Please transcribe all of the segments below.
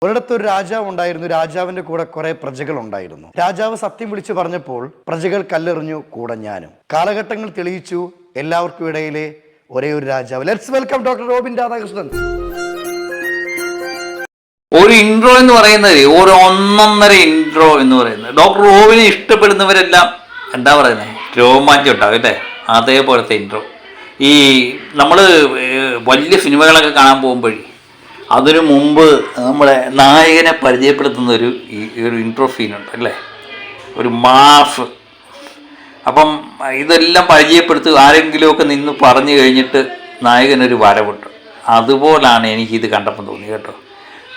ഒരിടത്തൊരു രാജാവ് ഉണ്ടായിരുന്നു. രാജാവിന്റെ കൂടെ കുറെ പ്രജകൾ ഉണ്ടായിരുന്നു. രാജാവ് സത്യം വിളിച്ചു പറഞ്ഞപ്പോൾ പ്രജകൾ കല്ലെറിഞ്ഞു, കൂടെ ഞാനും. കാലഘട്ടങ്ങൾ തെളിയിച്ചു എല്ലാവർക്കും ഇടയിലെ ഒരേ ഒരു രാജാവ്. Let's welcome doctor Robin Radhakrishnan. ഒരു ഇൻട്രോ എന്ന് പറയുന്നത് ഒരു ഒന്നൊന്നര ഇൻട്രോ എന്ന് പറയുന്നത്. ഡോക്ടർ റോബിനെ ഇഷ്ടപ്പെടുന്നവരെല്ലാം എന്താ പറയുന്നത്, രോമാഞ്ചം ഉണ്ടാവും അല്ലേ? അതേപോലത്തെ ഇൻട്രോ. ഈ നമ്മൾ വലിയ സിനിമകളൊക്കെ കാണാൻ പോകുമ്പോഴേ അതിനു മുമ്പ് നമ്മളെ നായകനെ പരിചയപ്പെടുത്തുന്ന ഒരു ഇൻട്രോ സീനുണ്ട് അല്ലേ, ഒരു മാഫ്. അപ്പം ഇതെല്ലാം പരിചയപ്പെടുത്തുക, ആരെങ്കിലുമൊക്കെ നിന്ന് പറഞ്ഞു കഴിഞ്ഞിട്ട് നായകനൊരു വരവുണ്ട്. അതുപോലാണ് എനിക്കിത് കണ്ടപ്പോൾ തോന്നി കേട്ടോ.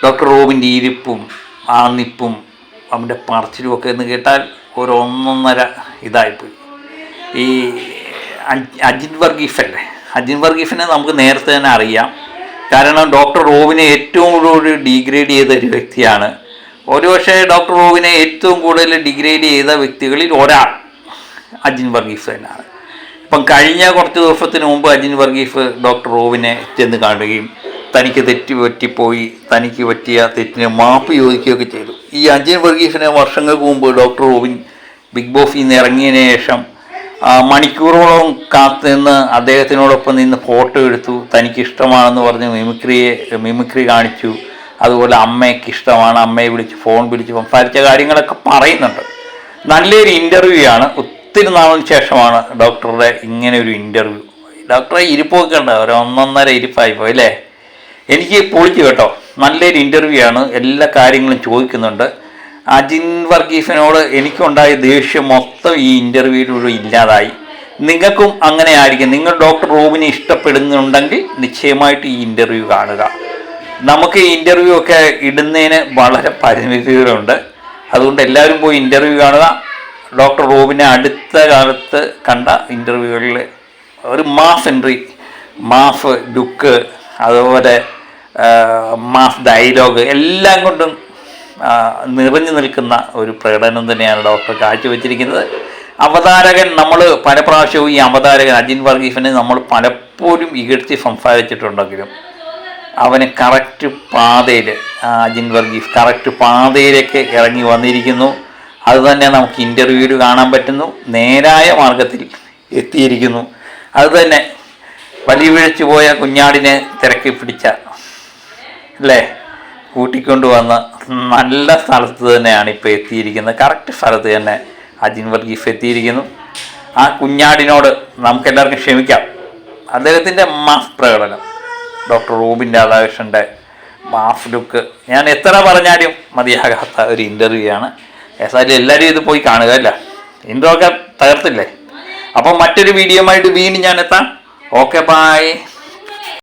ഡോക്ടർ റോബിൻ്റെ ഇരിപ്പും ആ നിപ്പും അവൻ്റെ പറച്ചിലും ഒക്കെ എന്ന് കേട്ടാൽ ഒരു ഒന്നൊന്നര ഇതായിപ്പോയി. ഈ അജിൻ വർഗീസ് അല്ലേ, അജിൻ വർഗീസിനെ നമുക്ക് നേരത്തെ തന്നെ അറിയാം. കാരണം ഡോക്ടർ റോബിനെ ഏറ്റവും കൂടുതൽ ഡീഗ്രേഡ് ചെയ്ത ഒരു വ്യക്തിയാണ്. ഒരുപക്ഷെ ഡോക്ടർ റോബിനെ ഏറ്റവും കൂടുതൽ ഡിഗ്രേഡ് ചെയ്ത വ്യക്തികളിൽ ഒരാൾ അജിൻ വർഗീസ് തന്നെയാണ്. ഇപ്പം കഴിഞ്ഞ കുറച്ച് ദിവസത്തിന് മുമ്പ് അജിൻ വർഗീസ് ഡോക്ടർ റോബിനെ ചെന്ന് കാണുകയും തനിക്ക് തെറ്റ് പറ്റിപ്പോയി, തനിക്ക് പറ്റിയ തെറ്റിനെ മാപ്പ് ചോദിക്കുകയൊക്കെ ചെയ്തു. ഈ അജിൻ വർഗീസിനെ വർഷങ്ങൾക്ക് മുമ്പ് ഡോക്ടർ റോബിൻ ബിഗ് ബോസിൽ നിന്ന് ഇറങ്ങിയതിന് ശേഷം മണിക്കൂറോളം കാത്തു നിന്ന് അദ്ദേഹത്തിനോടൊപ്പം നിന്ന് ഫോട്ടോ എടുത്തു. തനിക്ക് ഇഷ്ടമാണെന്ന് പറഞ്ഞ് മിമിക്രി കാണിച്ചു. അതുപോലെ അമ്മയ്ക്ക് ഇഷ്ടമാണ്, അമ്മയെ വിളിച്ച് ഫോൺ വിളിച്ച് സംസാരിച്ച കാര്യങ്ങളൊക്കെ പറയുന്നുണ്ട്. നല്ലൊരു ഇൻ്റർവ്യൂ ആണ്. ഒത്തിരി നാളിന് ശേഷമാണ് ഡോക്ടറുടെ ഇങ്ങനെ ഒരു ഇൻ്റർവ്യൂ. ഡോക്ടറെ ഇരിപ്പൊക്കെ ഉണ്ട്, ഒരു ഒന്നൊന്നര ഇരിപ്പായിപ്പോയി അല്ലേ. എനിക്ക് പൊളിച്ചു കേട്ടോ. നല്ലൊരു ഇൻ്റർവ്യൂ ആണ്, എല്ലാ കാര്യങ്ങളും ചോദിക്കുന്നുണ്ട്. അജിൻ വർഗീസിനോട് എനിക്കുണ്ടായ ദേഷ്യം മൊത്തം ഈ ഇൻ്റർവ്യൂവിലൂടെ ഇല്ലാതായി. നിങ്ങൾക്കും അങ്ങനെ ആയിരിക്കും. നിങ്ങൾ ഡോക്ടർ റോബിനെ ഇഷ്ടപ്പെടുന്നുണ്ടെങ്കിൽ നിശ്ചയമായിട്ട് ഈ ഇൻ്റർവ്യൂ കാണുക. നമുക്ക് ഈ ഇൻ്റർവ്യൂ ഒക്കെ ഇടുന്നതിന് വളരെ പരിമിതികളുണ്ട്. അതുകൊണ്ട് എല്ലാവരും പോയി ഇൻ്റർവ്യൂ കാണുക. ഡോക്ടർ റോബിനെ അടുത്ത കാലത്ത് കണ്ട ഇൻ്റർവ്യൂകളിൽ ഒരു മാഫ് എൻട്രി, മാഫ് ലുക്ക്, അതുപോലെ മാഫ് ഡയലോഗ് എല്ലാം കൊണ്ടും നിറഞ്ഞു നിൽക്കുന്ന ഒരു പ്രകടനം തന്നെയാണ് ഡോക്ടർ കാഴ്ചവെച്ചിരിക്കുന്നത്. അവതാരകൻ, നമ്മൾ പല പ്രാവശ്യവും ഈ അവതാരകൻ അജിൻ വർഗീസിനെ നമ്മൾ പലപ്പോഴും ഇകഴ്ത്തി സംസാരിച്ചിട്ടുണ്ടെങ്കിലും അവന് കറക്റ്റ് പാതയിൽ, അജിൻ വർഗീസ് കറക്റ്റ് പാതയിലേക്ക് ഇറങ്ങി വന്നിരിക്കുന്നു. അതുതന്നെ നമുക്ക് ഇൻ്റർവ്യൂവിൽ കാണാൻ പറ്റുന്നു. നേരായ മാർഗത്തിൽ എത്തിയിരിക്കുന്നു. അതുതന്നെ വലിയ വീഴ്ച പോയ കുഞ്ഞാടിനെ തിരക്കി പിടിച്ച അല്ലേ, കൂട്ടിക്കൊണ്ടുവന്ന് നല്ല സ്ഥലത്ത് തന്നെയാണ് ഇപ്പോൾ എത്തിയിരിക്കുന്നത്. കറക്റ്റ് സ്ഥലത്ത് തന്നെ അജിൻ വർഗീസ് എത്തിയിരിക്കുന്നു. ആ കുഞ്ഞാടിനോട് നമുക്കെല്ലാവർക്കും ക്ഷമിക്കാം. അദ്ദേഹത്തിൻ്റെ മാഫ് പ്രകടനം, ഡോക്ടർ റോബിൻ രാധാകൃഷ്ണൻ്റെ മാഫ് ലുക്ക്, ഞാൻ എത്ര പറഞ്ഞാലും മതിയാകാത്ത ഒരു ഇൻ്റർവ്യൂ ആണ്. ഏതായാലും എല്ലാവരും ഇത് പോയി കാണുക അല്ല, ഇൻട്രോ ഒക്കെ തകർത്തില്ലേ. അപ്പം മറ്റൊരു വീഡിയോയുമായിട്ട് വീണ്ടും ഞാൻ എത്താം. Okay, by.